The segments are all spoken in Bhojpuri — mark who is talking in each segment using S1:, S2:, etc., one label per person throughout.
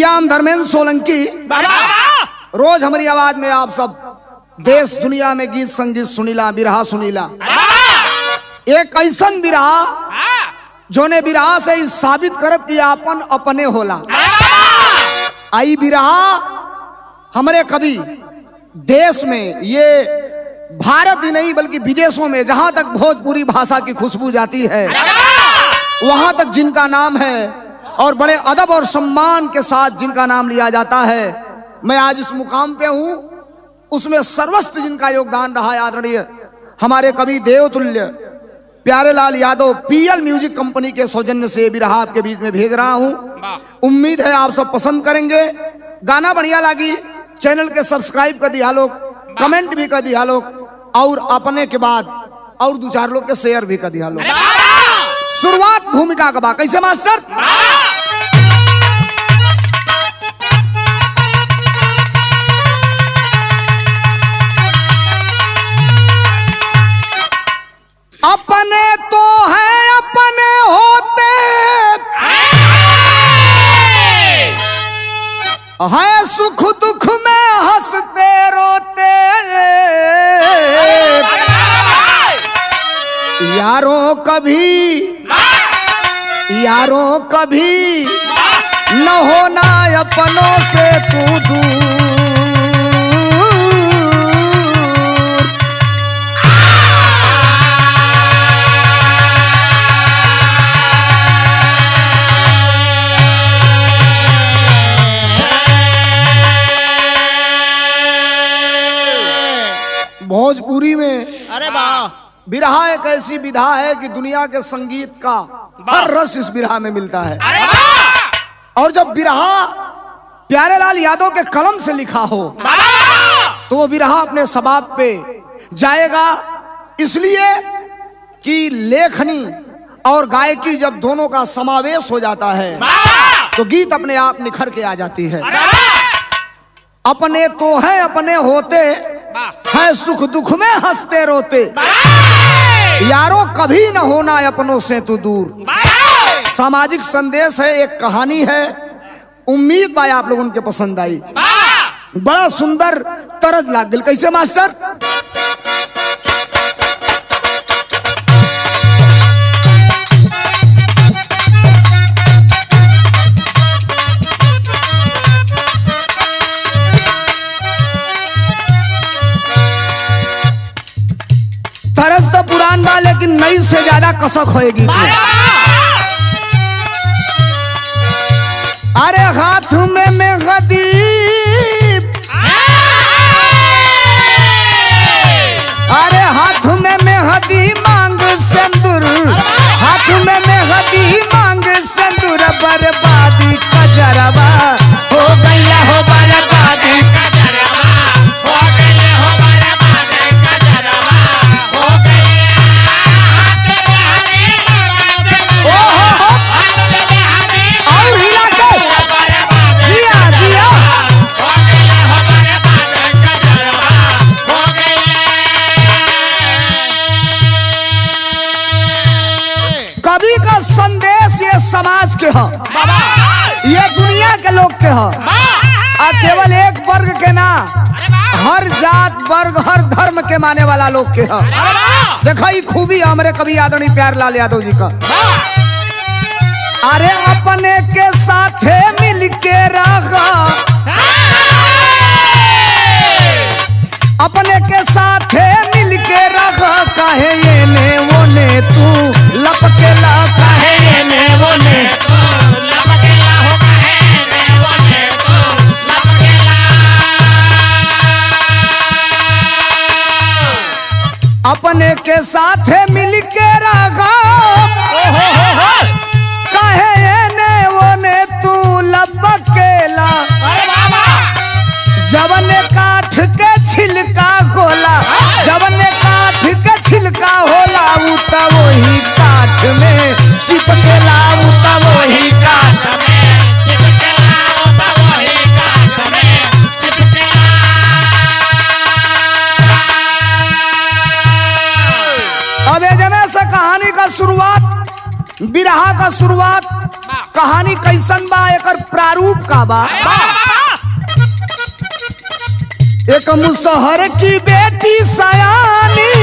S1: याम धर्मेंद्र सोलंकी। रोज हमारी आवाज में आप सब देश दुनिया में गीत संगीत सुनीला, बिरहा सुनीला। एक ऐसन बिरहा जोने बिरहा से ही साबित करब कि आपन अपने होला। आई बिरहा हमारे कवि देश में, ये भारत ही नहीं बल्कि विदेशों में जहां तक भोजपुरी भाषा की खुशबू जाती है वहां तक जिनका नाम है और बड़े अदब और सम्मान के साथ जिनका नाम लिया जाता है, मैं आज इस मुकाम पे हूं, उसमें सर्वस्व जिनका योगदान रहा है आदरणीय हमारे कवि देवतुल्य Pyarelal Yadav PL music company के सौजन्य से बिरहा आपके बीच में भेज रहा हूं। उम्मीद है आप सब पसंद करेंगे। गाना बढ़िया लगी, चैनल के सब्सक्राइब कर दिया लोग, कमेंट भी कर दिया लोग, और अपने के बाद और दो चार लोग के शेयर भी कर दिया लोग। शुरुआत भूमिका का बा कैसे मास्टर? अपने तो है अपने होते है सुख दुख में हंसते रोते, यारों कभी न होना अपनों से तू दूर। भोजपुरी में
S2: अरे वाह,
S1: बिरहा एक ऐसी विधा है कि दुनिया के संगीत का हर रस इस बिरहा में मिलता है।
S2: अरे वाह,
S1: और जब बिरहा प्यारेलाल यादव के कलम से लिखा हो तो वो बिरहा अपने सबाब पे जाएगा, इसलिए कि लेखनी और गायकी जब दोनों का समावेश हो जाता है तो गीत अपने आप निखर के आ जाती है। अपने तो है अपने होते है सुख दुख में हंसते रोते, यारों कभी न होना अपनों से तू दूर। सामाजिक संदेश है, एक कहानी है। उम्मीद भाई आप लोगों के पसंद आई। बड़ा सुंदर तरज लाग गल। कैसे मास्टर? तरस तो पुरान बा लेकिन नई से ज्यादा कसक होएगी। अरे हाथ में मेहंदी, अरे हाथ में मेहंदी मांग सिंदूर, हाथ में मेहंदी मांग सिंदूर, बर्बादी कजरवा हो गया हो बर्बादी कजरवा हो गया हो बर्बादी कजरवा हो गया। और हिला के जिया जिया कवि का संदेश ये समाज के है, ये दुनिया के लोग के है, और केवल एक वर्ग के ना, हर जात वर्ग हर धर्म के माने वाला लोग के है। देखो ये खूबी हमारे कवि आदरणीय प्यारेलाल यादव जी का। अरे अपने के साथे मिल के रहा, अपने के साथे मिल के रहा, काहे ये ने वो ने तू लपकेला, काहे ये ने वो ने तू लपकेला हो, काहे ने वो ने तू लपकेला। अपने के साथे मिल के रहा, काहे ये ने वो ने तू लपकेला। जवन काठ के छिलका होला, जवन काठ के छिलका होला, उता वही काठ में चिपकेला, उता वही काठ में चिपकेला, उता वही काठ में चिपकेला। अब जमे से कहानी का शुरुआत, बिरहा का शुरुआत कहानी कैसन बा, एकर प्रारूप का बा। एक मुसहर की बेटी सयानी,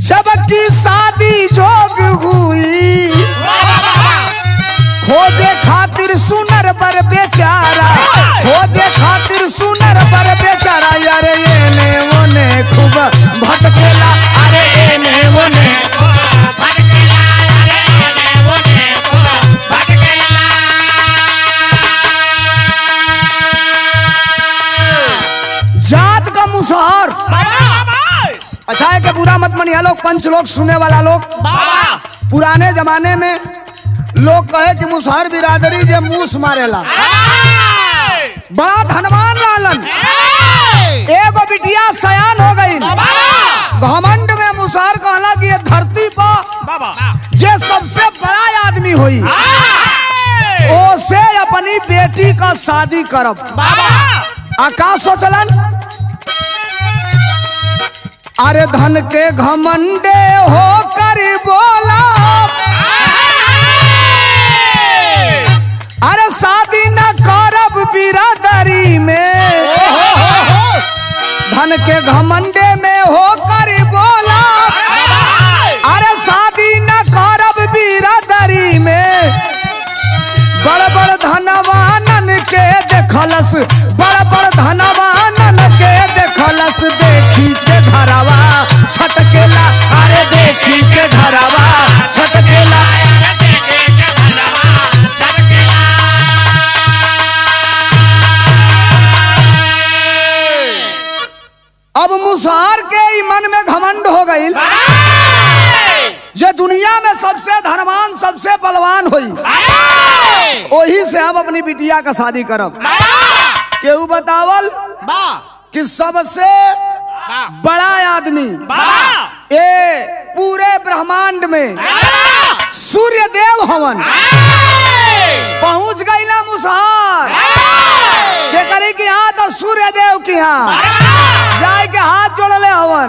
S1: जबकि शादी जोग हुई, खोजे खातिर सुनर पर बेचारा, खोजे खातिर सुनर पर बेचारा। अरे एने ओने खूब भटकेला, अरे एने ओने
S2: भटकेला, अरे एने ओने खूब भटकेला।
S1: जात का मुसहर। अच्छा है कि बुरा मत मनिया लोग, पंच लोग, सुनने वाला लोग। पुराने जमाने में लोग कहे कि मुसहर बिरादरी जे मूस मारेला, बड़ा धनवान लालन। एगो बिटिया सयान हो गई, घमंड में मुसहर कहला कि ये धरती पर जे सबसे बड़ा आदमी हुई, ओसे अपनी बेटी का शादी करब। का सोचलन? अरे धन के घमंडे होकर बोला, अरे शादी न करब बिरादरी में। धन के घमंडे में होकर बोला, अरे शादी न करब बिरादरी में। बड़ बड़ धनवानन के देखलस, बड़ बड़ धनवानन के देखलस, देखी के घरवा छटकेला, अरे देखी के घरवा छटकेला। अब मुसहर के ही मन में घमंड हो गई, जे दुनिया में सबसे धनवान सबसे बलवान हुई, वही से हम अपनी बिटिया का शादी करब। केहू बतावल कि सबसे बड़ा आदमी ये पूरे ब्रह्मांड में सूर्य देव हवन। पहुंच गई ना मुसहर के करे कि हाँ तो सूर्य देव की हाँ जाए के हाथ जोड़ले हवन।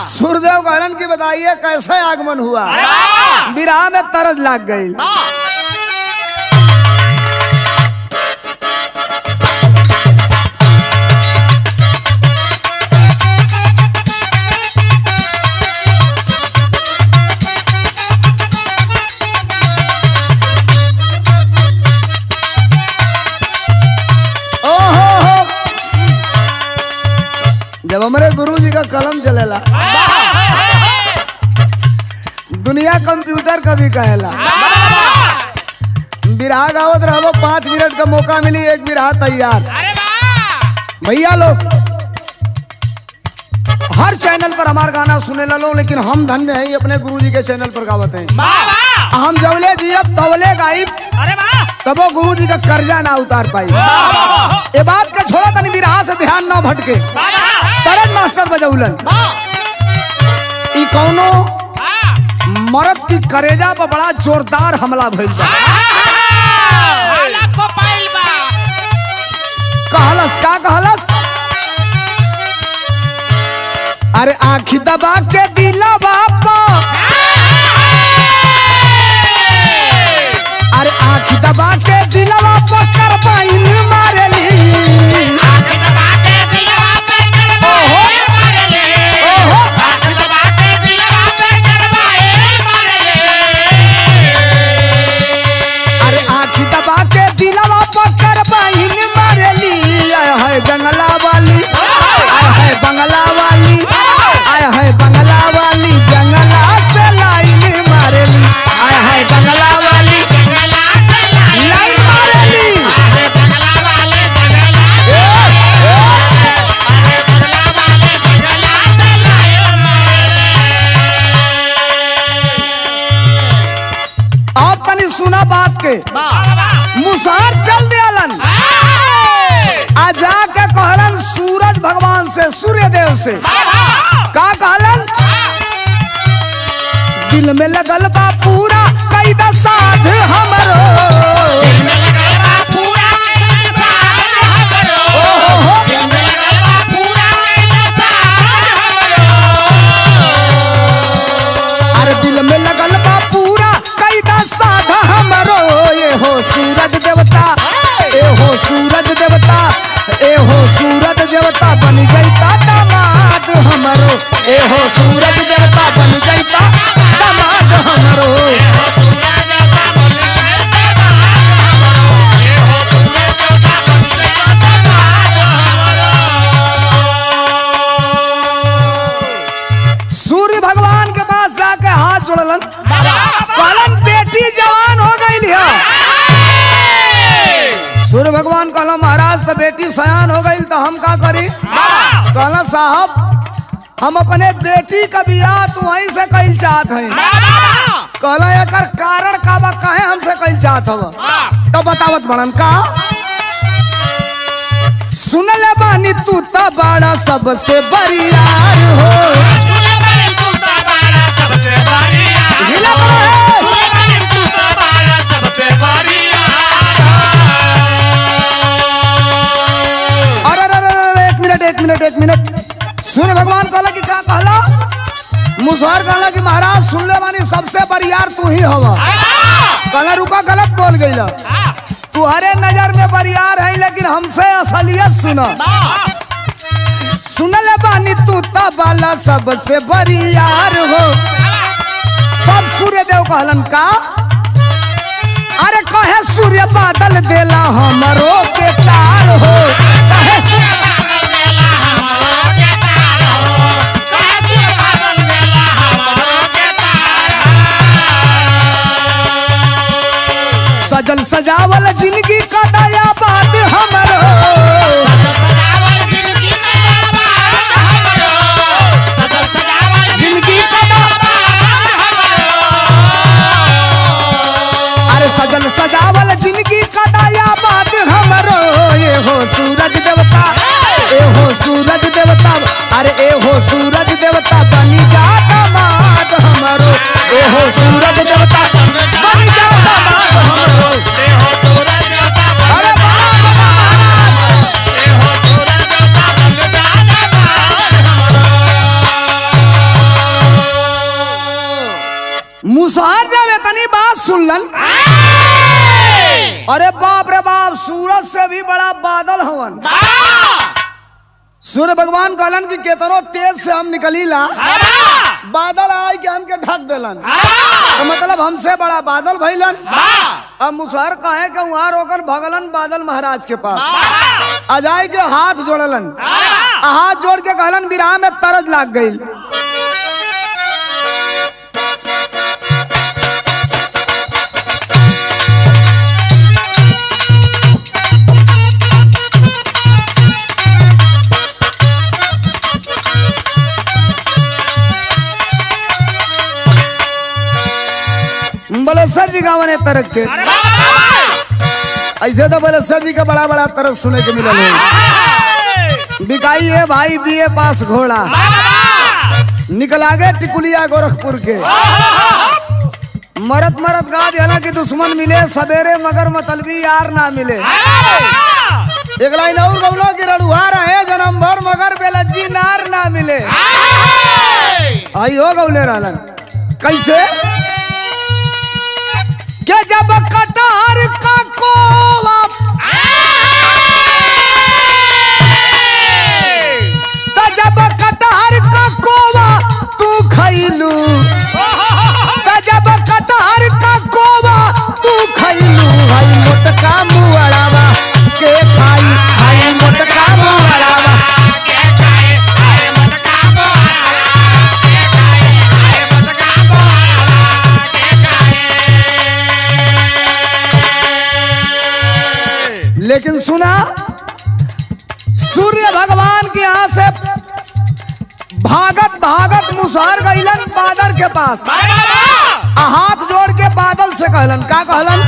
S1: सूर्यदेव कहलन की बताइए कैसे आगमन हुआ। विरह में तरस लग गई। जब हमारे गुरु जी का कलम चलेला, दुनिया कंप्यूटर का भी कहेला। बिरहा गावत रहो, 5 मिनट का मौका मिली, एक बिरहा तैयार। भैया लोग हर चैनल पर हमारा गाना सुने लो, लेकिन हम धन्य हैं अपने गुरु जी के चैनल पर गावत हैं। हम जवले जियब तवले गाइब, तबो गुरु जी का कर्जा ना उतार पाई। ये बात का छोड़ा तनी बिरहा से ध्यान ना भटके। तरन मास्टर बजौलन ई कौनो मर्द की करेजा पर बड़ा जोरदार हमला भइल बा। कहलस का कहलस? अरे आँखी दबा के दिला बापा, अरे आँखी दबा के दिला बापा कर पाइन मारेली। बंगला वाली आया है, बंगला वाली आया है, बंगला वाली जंगला से लाइन मारेली। आया है बंगला वाली लाइन मारेली। आप तनी सुना बात के, मुसहर चल दियालन आ जाके कहलन सूरज भगवान से, सूर्य देव से। का कहलन? दिल में लगल बा पूरा कई साध हमरो, दिल में लगल बा पूरा कई साध हमरो, दिल में लगल बा पूरा कई साध हमरो। अरे दिल में लगल बा कहलन कहलन बेटी जवान हो गई है। सूर्य भगवान कहला महाराज तो बेटी सयान हो गई तो हम का करी? कहला साहब हम अपने बेटी का बियाह तू वहीं से कइल चाहत है। कहला एकर कारण का बा, काहे हमसे कइल चाहत हव? तो बतावत बड़न का सुन ले बानी तू तो बड़ा सबसे बरियार हो। हिला करो है। अरे एक मिनट सूर्य भगवान कहला कि का कहला? मुसहर कहला कि महाराज सुन ले बानी सबसे बरियार तू ही हवा। कहला रुका गलत बोल गईला, तुहरे नजर में बरियार है लेकिन हमसे असलियत सुना। सुन ले बानी तू तो बाला सबसे बरियार हो। तब सूर्य देव कहलन का अरे कहे सूर्य बादल देला हमरो के तार हो। कहे सजल सजावल जिंदगी का दया बात हमरो। जिंदगी का अरे सजल सजावल जिंदगी का दया बात हमरो। ये हो सूरज देवता, ए हो सूरज देवता, अरे ए हो सूरज देवता बनी जा दामाद हमरो। ए हो सूरज देवता बनी जा दामाद हमरो। अरे मुसहर जब इतनी बात सुनलन, अरे बाप रे बाप, सूरज से भी बड़ा बादल हवन। सूर्य भगवान कहलन कि केतनो तेज से हम निकलीला बादल आए के हमके ढक देलन, तो मतलब हमसे बड़ा बादल भइलन। अब मुसहर कहे के वहां रोकन भगलन बादल महाराज के पास अजाई के हाथ जोड़लन। हाथ जोड़ के कहलन बिरहा में तरज लाग गई। बलेश्वर जी गावन है तरज के। ऐसे तो बलेश्वर जी का बड़ा बड़ा तरज सुने के मिलल है। बिकाई है भाई बीए पास घोड़ा निकला गए टिकुलिया गोरखपुर के। मरत मरत गा दिया कि दुश्मन मिले सवेरे मगर मतलबी यार ना मिले। एक लाइन और गौलो की रड़ुआ रहे जन्म भर मगर बेलज्जी नार ना मिले। आई हो गौले रहलन कैसे के जब कटार का कोवा तो जब कटार का कोवा तू खैलू, तो जब कटार का कोवा तू खैलू। भाई मोटका मुअड़ावा के खाई, भाई मोटका मुअड़ावा के खाई, भाई मोटका मुअड़ावा के खाई, भाई मोटका मुअड़ावा के खाई। लेकिन सुना सूर्य भगवान के यहाँ से भागत भागत मुसहर गईलन बादल के पास। हाथ जोड़ के बादल से कहलन का कहलन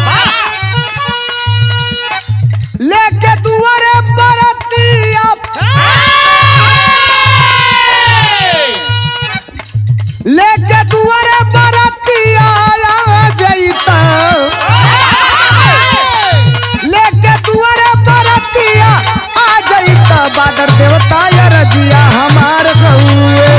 S1: लेके दुआरे बरतिया लेके दुआरे बरतिया जईता लेके दुआरे बरतिया आ जईता बादल देवता या रजिया हमार गौए।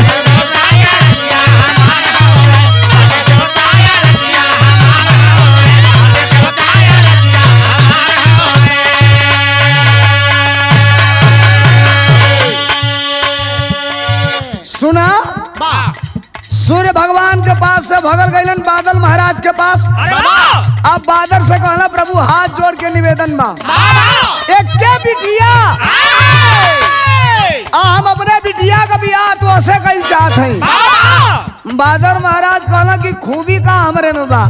S1: सुना सूर्य भगवान के पास से भगल गईलन बादल महाराज के पास। अब बादल से कहना प्रभु हाथ जोड़ के निवेदन बा एक के बिटिया हम अपने बिटिया का बियाह तो ऐसे कई चाहत हैं। बादल महाराज कहला कि खूबी का हमरे में बा।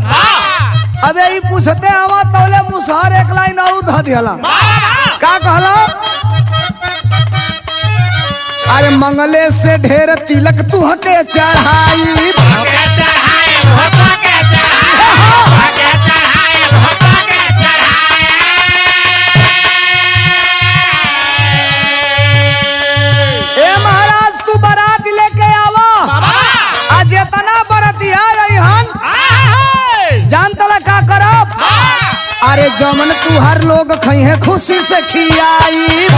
S1: अबे ही पूछते हवा तौले मुसहर एक लाइन और ध दिहला। का कहला? अरे मंगले से ढेर तिलक तू हके चढ़ाई। ए महाराज तू बारात लेके आवा। आज इतना बरतिया जान तला का करब? अरे जमन तू हर लोग खई है खुशी से खियाई।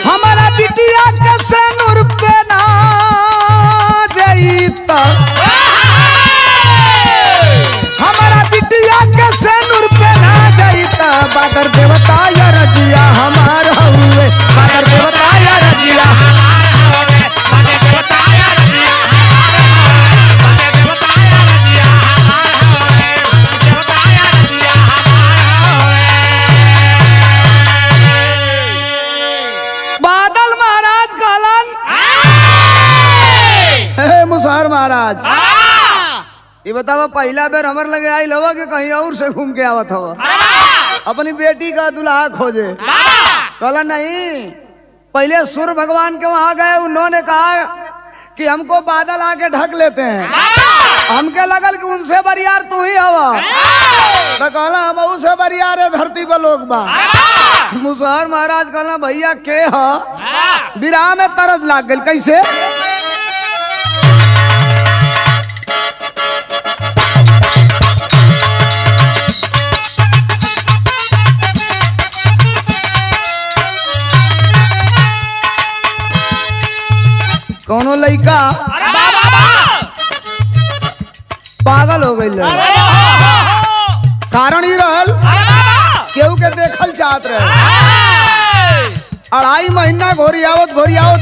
S1: हमारा बिटिया के सैनुर पे ना जईत, हमारा बिटिया के सैनुर पे ना जईत। बादर देवता या रजिया हमार हुए, बादर देवता या रजिया। बादल महाराज कहलन, हे मुसहर महाराज ये बतावा पहला बेर हमर लगे आई लवा कि कहीं और से घूम के आवत हवा अपनी बेटी का दुल्हा खोजे? कहला नहीं, पहले सूर्य भगवान के वहां गए, उन्होंने कहा कि हमको बादल आके ढक लेते हैं। हमके लगल कि उनसे बरियार तू ही हवा। तो कहला हम उसे बरियार है धरती पर लोग बा। मुसहर महाराज कहला भैया के ह? बिरहा में तरस लाग गई। कैसे? कौनो लइका पागल हो गई। कारण ही रहल केहू के देखल चाहत रहे। 2.5 महीना घोरियावत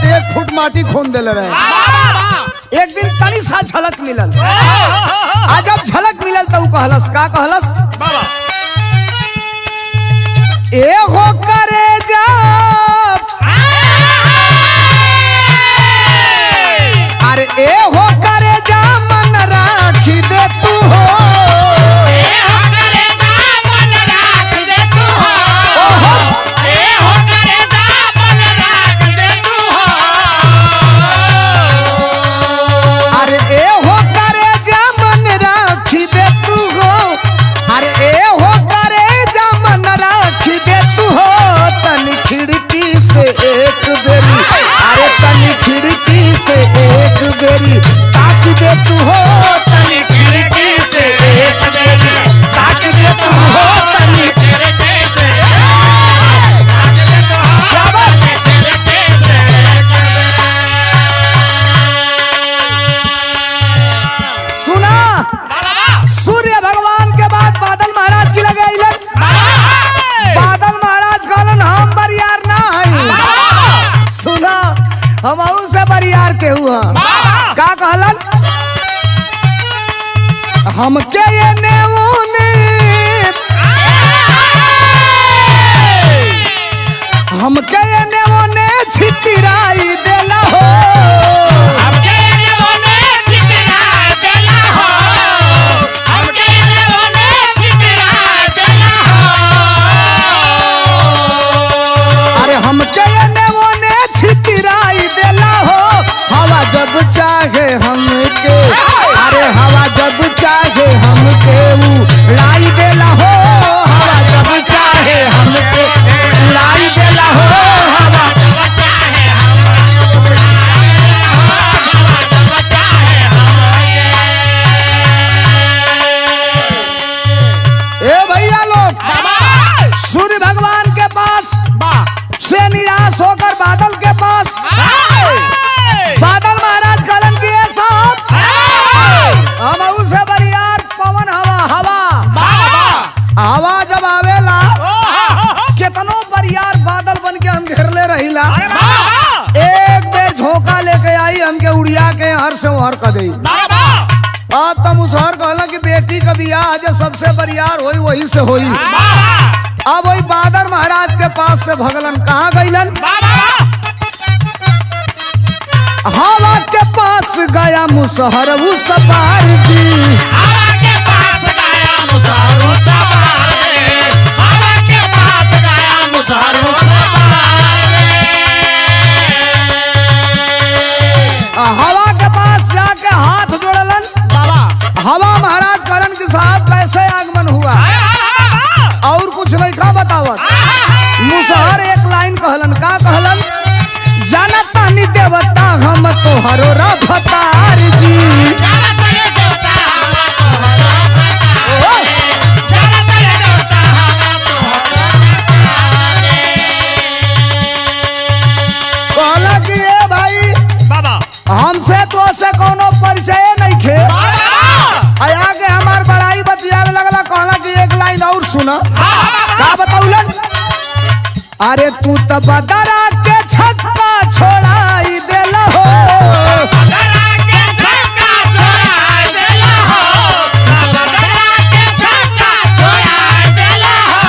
S1: 1 फुट माटी खोन देले रहे। एक दिन तनी सा झलक मिलल। आज जब झलक मिलल तो कहलस, का कहलस? ए हो करे जा ए हो करे जा मन राखी दे तू हो। ए हो करे जा मन राखी दे तू हो। ए हो करे जा मन राखी दे तू हो। अरे ए हो करे जा मन राखी दे तू हो। अरे ए हो करे जा मन राखी दे तू हो। तनी खिड़की से एक बेरी, अरे तनी खिड़की से एक बेरी ताक दे तू हो। तनी खिड़की से एक बेरी ताक दे तू हो। तनी खिड़की से सुना। सूर्य भगवान के बाद बादल महाराज की लगे अइलन। बादल महाराज कहलन हम बरियार ना है। सुना हम से बरियार के हुआ। का कहलन? हमके ये नेऊने, हमके ये नेऊने छितराई देला हो। हमके ये नेऊने छितराई देला हो। हमके ये नेऊने छितराई देला हो। अरे हमके ये नेऊने छितराई देला हो। हवा जब चाहे हमके, अरे हवा जब चाहे हमके उड़ाई देला हो। हवा जब चाहे हमके उड़ाई देला हो। हवा जब चाहे हमके उड़ाई देला हो। हवा जब चाहे हमके। ए भैया लोग, सूर्य भगवान के पास से निराश होकर बादल के पास बादल महाराज कहलन कि हम उसे बरियार पवन हवा जब आवेला कितनो बरियार बादल बन के हम घेरले रहिला। एक बेर झोंका लेके आई हमके उड़िया के हर से हर कर दी। अब तब मुसहर कहला कि बेटी का बियाह जो सबसे बरियार होई वही से होई। अब वही बादर महाराज के पास से भगलन कहाँ गईलन? हवा के पास गया मुसहर उस पार जी।
S2: हवा के पास गया मुसहर उस पार रे, हवा के पास गया मुसहर उस पार रे।
S1: हवा के पास जाके हाथ जोड़लन। हवा महाराज कहलन कि साहब कैसे आगमन हुआ? और कुछ नहीं का बतावत। मुसहर एक लाइन कहलन, का कहलन? जानता नहीं देवता हम तोहरो रफ्तार जी। कहला कि ए भाई हमसे तो से कोनो परिचय नहीं खे। आगे हमार बड़ाई बतियावे लगला। कहला कि एक लाइन और सुना। का बताउलन? अरे तू तो बदरा के छक्का छोड़ाई देला हो।
S2: बदरा के छक्का छोड़ाई देला हो, बदरा के छक्का छोड़ाई देला हो।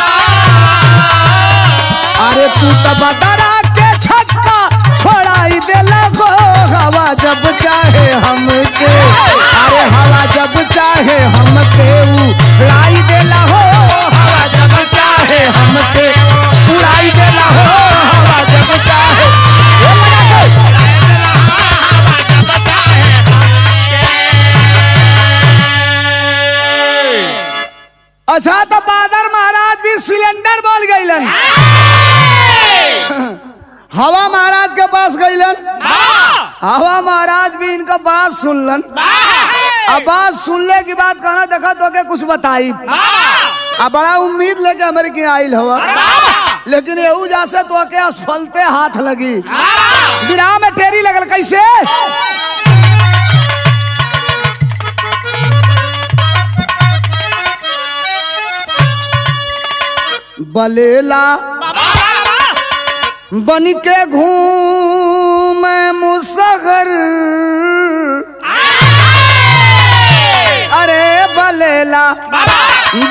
S1: अरे तू तो बदरा के छक्का छोड़ाई देला हो। हवा जब चाहे हमके, अरे हवा जब चाहे हमके उड़ाई देला हो। हवा जब चाहे हमके उड़ाई देला हो। हवा जब चाहे ये लगा के। अच्छा तो बादर महाराज भी सिलेंडर बोल गईलन। हवा महाराज के पास गईलन। हवा महाराज भी इनका बात सुनलन। अब बात सुनने की बात कहना देखा तो के कुछ बताई। अब बड़ा उम्मीद लेके हमारे की आयल हवा, लेकिन यहू जैसे तो के असफलते हाथ लगी। विराह में टेरी लगल कैसे? बलेला बन के घूम मुसहर। अरे बलेला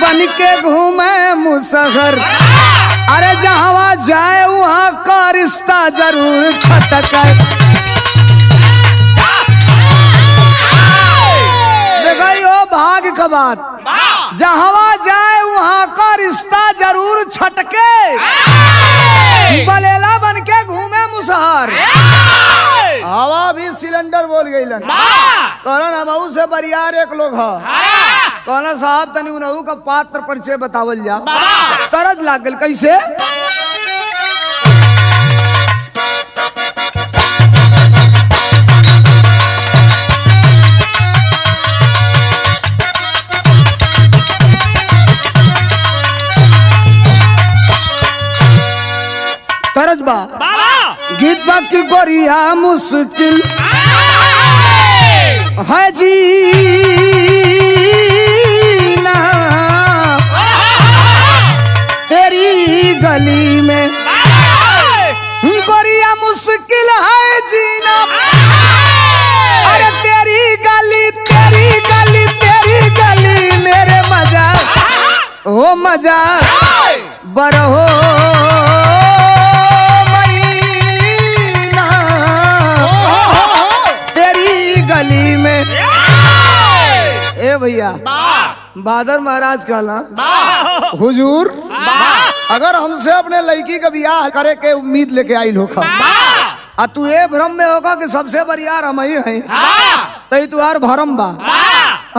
S1: बन के घूमे मुसहर। अरे जहाँ जाए वहाँ का रिश्ता जरूर छटके। देखा यो भाग का बात। जहाँ जाए वहाँ का रिश्ता जरूर छटके। बलेला बन के घूमे मुसहर। हवा भी सिलेंडर बोल गईलन। कहलन हमहू से बरियार एक लोग है। कहना साहब तनी उनहू का पात्र परिचय बतावल जा। तरज लाग गल कैसे? तरज बा गीत बा की गोरिया मुश्किल है जीना तेरी गली में। गोरिया मुश्किल है जीना। अरे तेरी गली तेरी गली तेरी गली मेरे मजा हो मजा बरहो भैया। बादर महाराज कहला हुजूर अगर हमसे अपने लड़की का ब्याह करे के उम्मीद लेके आई होखा आ तू ये भ्रम में होगा कि सबसे बरियार हम ही हैं तई तुहार भरम बा।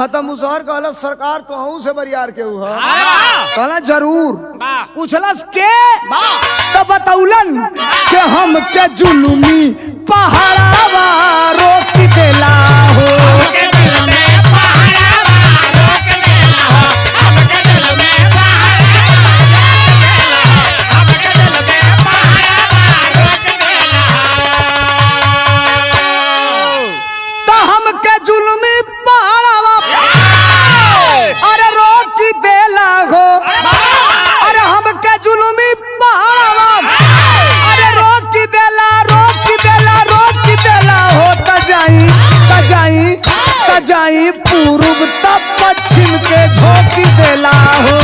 S1: तो मुसहर कहला सरकार तो हूँ से बरियार के हुआ। कहला जरूर। पूछलस के तो बतौलन के हम के जुलुमी पहाड़ावा रोक देला हो। टोकी देला हो।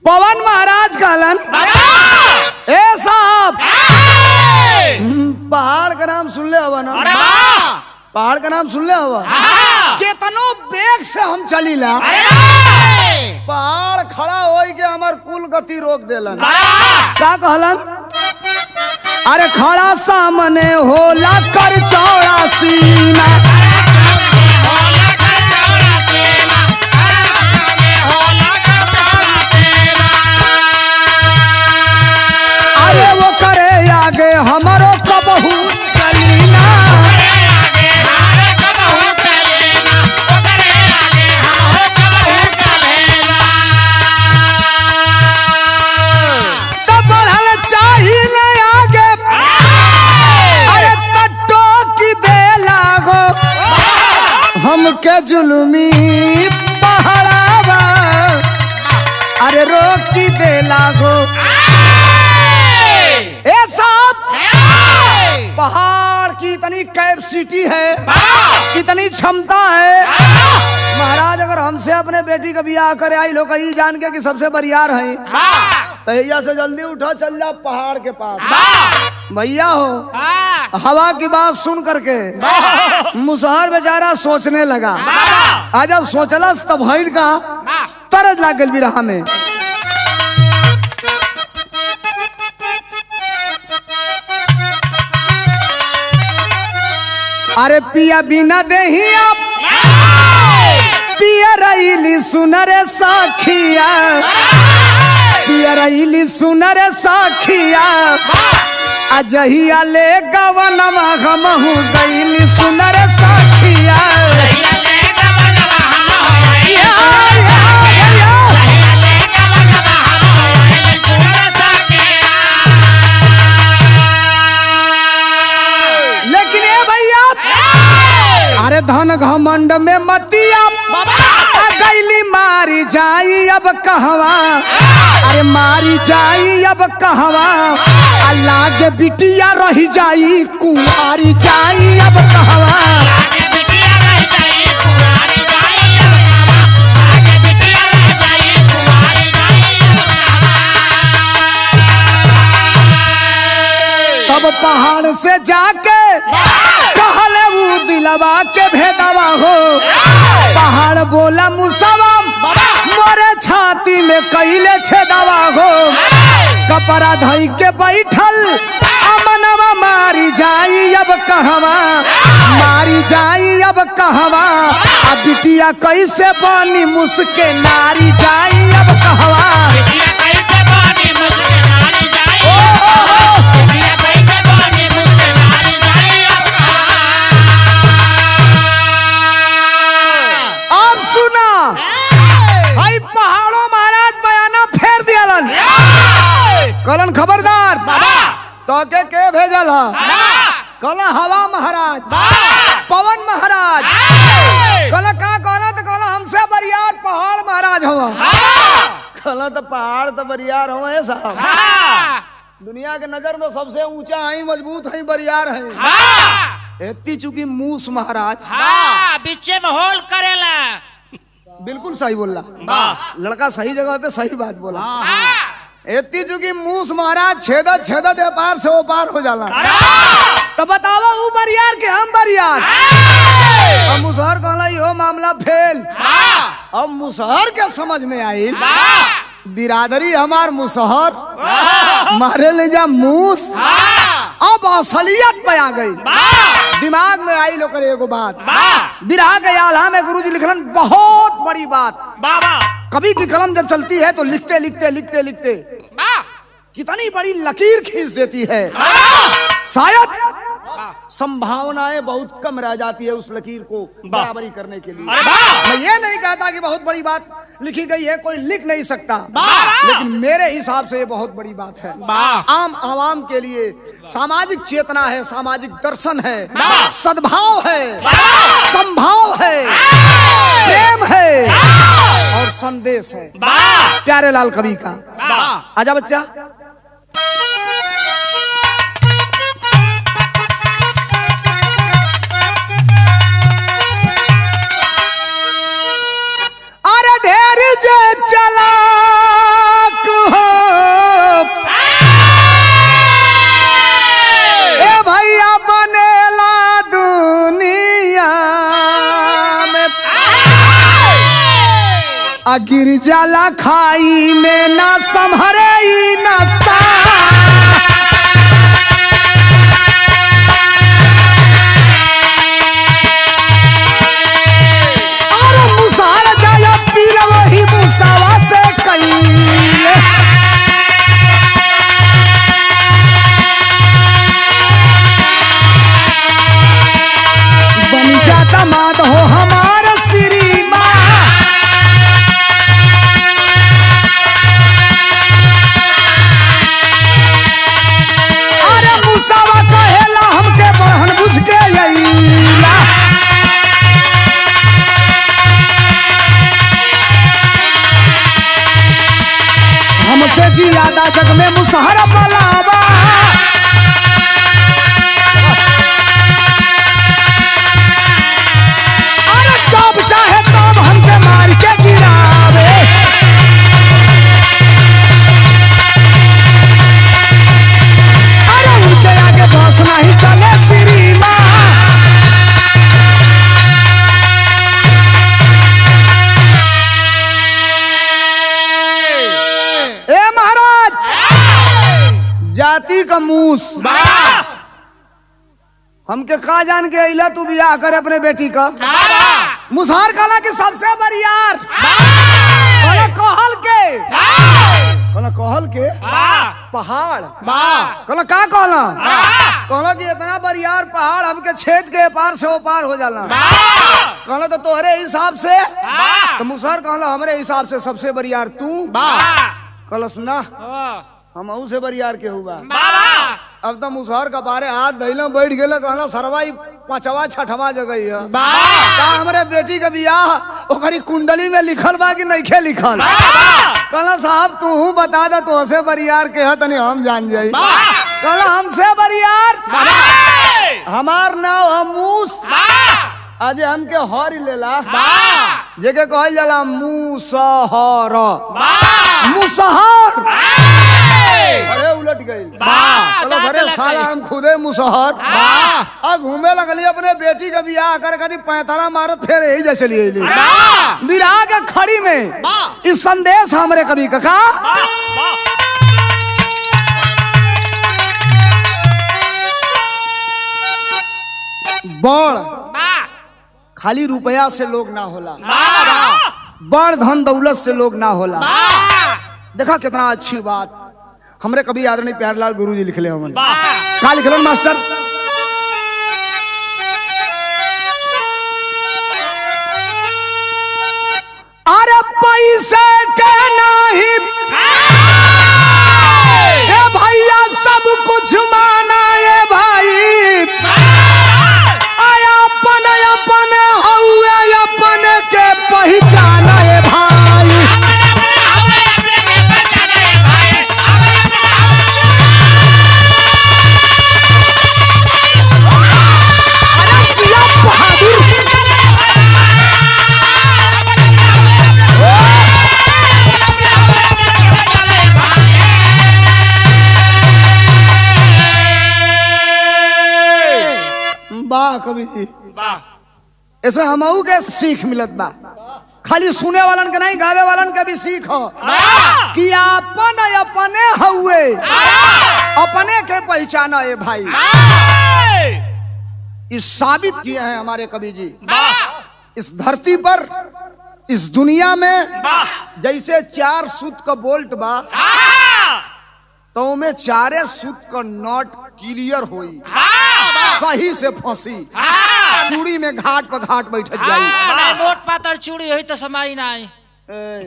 S1: पवन महाराज कहलन ए साहब पहाड़ का नाम सुन ले हवा ना, पहाड़ का नाम सुन ले हवा, केतनो बेग से हम चलीला पहाड़ खड़ा होई के हमार कुल गति रोक देलन। का कहलन? अरे खड़ा सामने होला कर चौड़ा सीना, अरे वो करे आगे हमारो कबहू चलीना। तब बढ़ल चाहिए आगे, अरे तट्टो की दे लागो हमके जुलमी पहाड़ावा, अरे रोकी दे लागो। पहाड़ की इतनी कैपेसिटी है, कितनी क्षमता है। महाराज अगर हमसे अपने बेटी का ब्याह करे आई लोग कहीं जान के कि सबसे बरियार है, तो भैया से जल्दी उठा चल जा पहाड़ के पास। भैया हो हवा की बात सुन करके मुसहर बेचारा सोचने लगा। आज जब सोचलस तब भइल का तरस लाग गइल बिरहा में। अरे पिया बिना देही आप पिया रईली सुनरे साखिया, पिया रईली सुनरे साखिया, अजहिया ले गवनवा हमहू गईली सुनरे साखिया। अरे धन घमंड में मतिया गईली मारी जाई अब कहवा, अरे मारी जाई अब कहवा, अल्लाह के बिटिया रही जाई कुंवारी जाई अब कहवा। तब पहाड़ से जाके कहले वो दिलवा के भेदवा हो, पहाड़ बोला मुसवा मोरे छाती में कैले छेदवा हो, कपड़ा धई के बैठल अमनवा मारी जाई अब कहवा, मारी जाई अब कहवा, अब बिटिया कैसे बनी मुसके नारी जाई अब कहवा। कलन खबरदार तो के भेजल कल हवा महाराज पवन महाराज, कल का कहला तो कहला हमसे बरियार पहाड़ महाराज हुआ, कहला तो पहाड़ तो बरियार हुआ साहब। दुनिया के नजर में सबसे ऊंचा है, मजबूत है, बरियार है। इतनी चुकी मूस महाराज
S2: बीचे में होल करेला।
S1: बिल्कुल सही बोला लड़का, सही जगह पे सही बात बोला। इतनी चुकी मूस महाराज छेदत छेदत पार से वो पार हो जाला। तो बतावा वो बरियार के हम बरियार। अब मुसहर कहला यो मामला फेल। अब मुसहर के समझ में आई बिरादरी हमार मुसहर मारे ले जा मूस। अब असलियत पे आ गई, दिमाग में आई लोग एगो बात। बिरहा के आल्हा में गुरुजी लिखलन बहुत बड़ी बात। कवि की कलम जब चलती है तो लिखते लिखते लिखते लिखते कितनी बड़ी लकीर खींच देती है। शायद संभावनाएं बहुत कम रह जाती है उस लकीर को बराबरी करने के लिए। मैं ये नहीं कहता कि बहुत बड़ी बात लिखी गई है, कोई लिख नहीं सकता, लेकिन मेरे हिसाब से ये बहुत बड़ी बात है। आम आवाम के लिए सामाजिक चेतना है, सामाजिक दर्शन है, सद्भाव है, संभाव है, प्रेम है और संदेश है
S2: वाह
S1: प्यारे लाल कवि का।
S2: वाह
S1: आजा बच्चा। अरे ढेर जे चलाक हो ए भैया बनेला दुनिया में आ गिर जाला खाई में ना संभरे ई नशा। अरे मुसार जाया पीर वही मुसावा से कईल बन जाता मात हो हमारा श्रीमान। अरे मुसावा कहेला हमके बहन बुझ के अइला। हमसे ज्यादा जग में मुसहर पलावा। अरे जब चाहे तब हमके मार के गिरावे। अरे उनके आगे बस नहीं चले श्रीमान। ए महाराज जाति का मूस
S2: वाह
S1: हमके का जान के अइला तू बियाह कर अपने बेटी का। मुसहर कहला कि सबसे बरियार कहला कहल के कहला कहल के पहाड़ कहला का कहला कहला कि इतना बरियार पहाड़ हमके छेद के पार से वो पार हो जाला। कहला तो तोहरे हिसाब से तो मुसहर कहला हमरे हिसाब से सबसे बरियार तू। कहलस ना हम से बरियार के हुआ। अब तो मुसहर का बारे हाथ धैला बैठ गेला। कहला सरवाई पांचवा छठवा जगह है का हमरे बेटी का बियाह ओकरी कुंडली में लिखल बा कि नइखे लिखल। कहला साहब तू बता दे तो से बरियार के है तनी हम जान जाई। कहला हमसे बरियार हमार नाव है मूस। आज हमके हर लेला जेके कहल जाला मुसहर। मुसहर अरे उलट गई। अरे साला हम खुदे मुसहर अब घूमे लगली अपने बेटी का बियाह कर कभी पैंतारा मारत फिर यही जैसे लिए बिराह के खड़ी में इस संदेश हमरे कभी कका। बड़ खाली रुपया से लोग ना होला। बड़ धन दौलत से लोग ना होला। देखा कितना अच्छी बात हमरे कभी आदरणीय प्यारेलाल गुरुजी लिखले हमन का लिखलन मास्टर। अरे पैसे के नहीं ए भैया सब कुछ माना ये भाई। आया अपन अपन हुए अपन के पहचाना ये भाई। वाह कवि जी ऐसे हमहू के सीख मिलत बा। खाली सुने वालन के नहीं गावे वालन के भी सीख हो कि अपन अपने हुए अपने के पहचाना है भाई। इस साबित किए हैं हमारे कवि जी। इस धरती पर इस दुनिया में जैसे 4 सूत का बोल्ट बा तो में 4 सूत का नॉट क्लियर होई सही से फंसी चूड़ी में घाट पर घाट बैठ जाई।
S3: मोट पातर चूड़ी हुई तो समाई नहीं।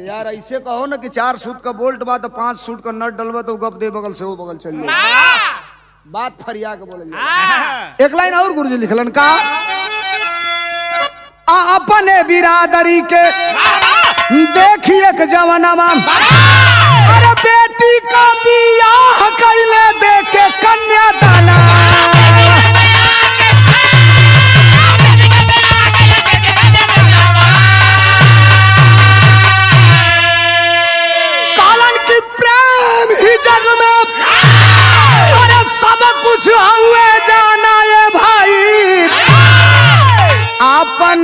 S1: यार ऐसे कहो ना कि 4 सूत का बोल्ट बा तो 5 सूत का नट डलवा तो गप दे बगल से वो बगल चल बात फरिया के बोले। एक लाइन और गुरुजी लिखलन का अपने बिरादरी के देखिए के जवानामा अरे बेटी का बियाह कैले देके कन्यादाना। कालन की प्रेम ही जग में अरे सब कुछ हुए जाना ये भाई, अपन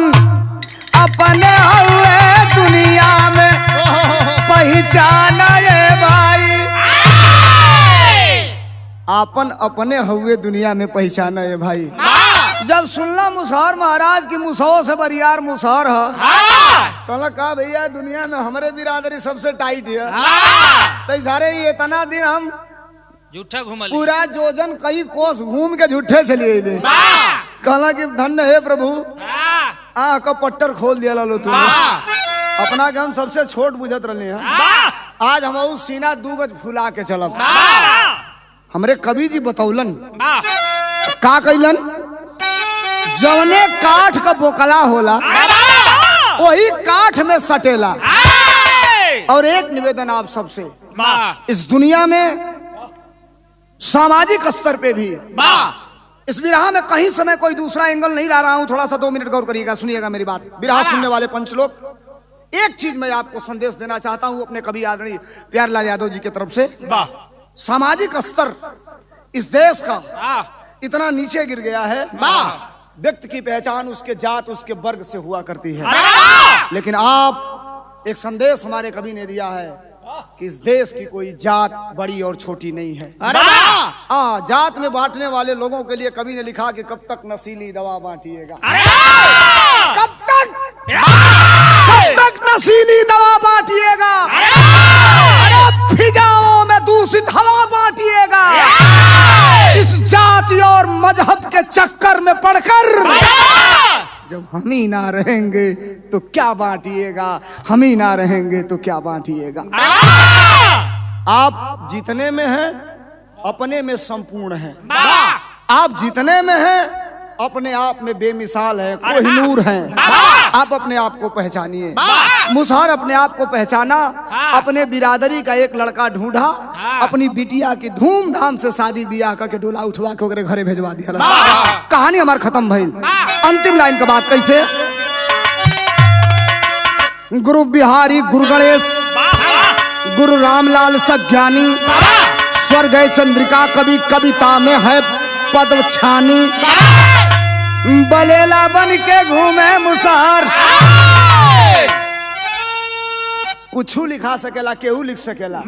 S1: अपने हुए दुनिया में पहचाना ये भाई। अपन अपने हुए दुनिया में पहचाना ये भाई। जब सुनला मुसहर महाराज की मुसहो से बरियार मुसहर है तो कहा भैया दुनिया में हमारे बिरादरी सबसे टाइट है, तो सारे ये इतना दिन हम
S3: झूठा घूमल
S1: पूरा जोजन कई कोस घूम के झूठे चलिए कहला कि धन्य है प्रभु आ का पट्टर खोल दिया लो तू अपना के हम सबसे छोट बुझत रहे हैं। आज हम उस सीना 2 गज फुला के चलब। हमरे कवि जी बतौलन का कैलन, जवने काठ का बोकला होला वही काठ में सटेला। और एक निवेदन आप सबसे, इस दुनिया में सामाजिक स्तर पे भी इस बिरहा में कहीं समय कोई दूसरा एंगल नहीं ला रहा हूं, थोड़ा सा 2 मिनट गौर करिएगा, सुनिएगा मेरी बात। बिरहा सुनने वाले पंच लोग, एक चीज मैं आपको संदेश देना चाहता हूं अपने कवि आदरणीय प्यारेलाल यादव जी की तरफ से। सामाजिक स्तर इस देश का इतना नीचे गिर गया है, व्यक्ति की पहचान उसके जात उसके वर्ग से हुआ करती है। लेकिन आप एक संदेश हमारे कवि ने दिया है कि इस देश की कोई जात बड़ी और छोटी नहीं है। जात में बांटने वाले लोगों के लिए कवि ने लिखा कि कब तक नशीली दवा बांटिएगा, कब तक नशीली दवा बांटिएगा, अरे फिजाओं में दूषित हवा बांटिएगा। इस जाति और मजहब के चक्कर में पड़कर जब हम ही ना रहेंगे तो क्या बांटिएगा, हम ही ना रहेंगे तो क्या बांटिएगा। आप जितने में हैं अपने में संपूर्ण हैं, आप जितने में हैं अपने आप में बेमिसाल है, कोहिनूर हैं। आप अपने आप को पहचानिए। मुसहर अपने आप को पहचाना, अपने बिरादरी का एक लड़का ढूंढा, अपनी बिटिया की धूमधाम से शादी बियाह करके डोला उठवा के ओकरे घरे भेजवा दिया। कहानी हमार खत्म भइल। अंतिम लाइन का बात कैसे, गुरु बिहारी गुरु गणेश गुरु रामलाल सज्ञानी, स्वर्ग चंद्रिका कवि कविता में है पद छानी। बलेला बन के घूमे मुसहर, कुछ लिखा सकेला केहू लिख सकेला,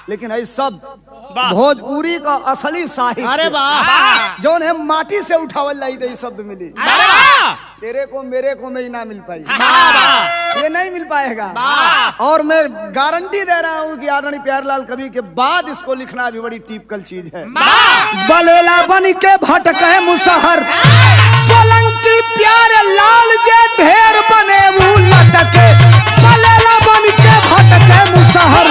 S1: लेकिन है सब भोजपुरी का असली साहित्य।
S2: अरे वाह,
S1: जो है माटी से उठावल लाई तो शब्द मिली। तेरे को मेरे को में ना मिल पाई, ये नहीं मिल पाएगा। और मैं गारंटी दे रहा हूँ कि आदरणीय प्यारेलाल कवि के बाद इसको लिखना भी बड़ी टिपिकल चीज है। बलेला बन के भटके मुसहर, सोलंकी प्यारे लाल जे ढेर बने वो लटके। बलेला बन के भटके मुसहर,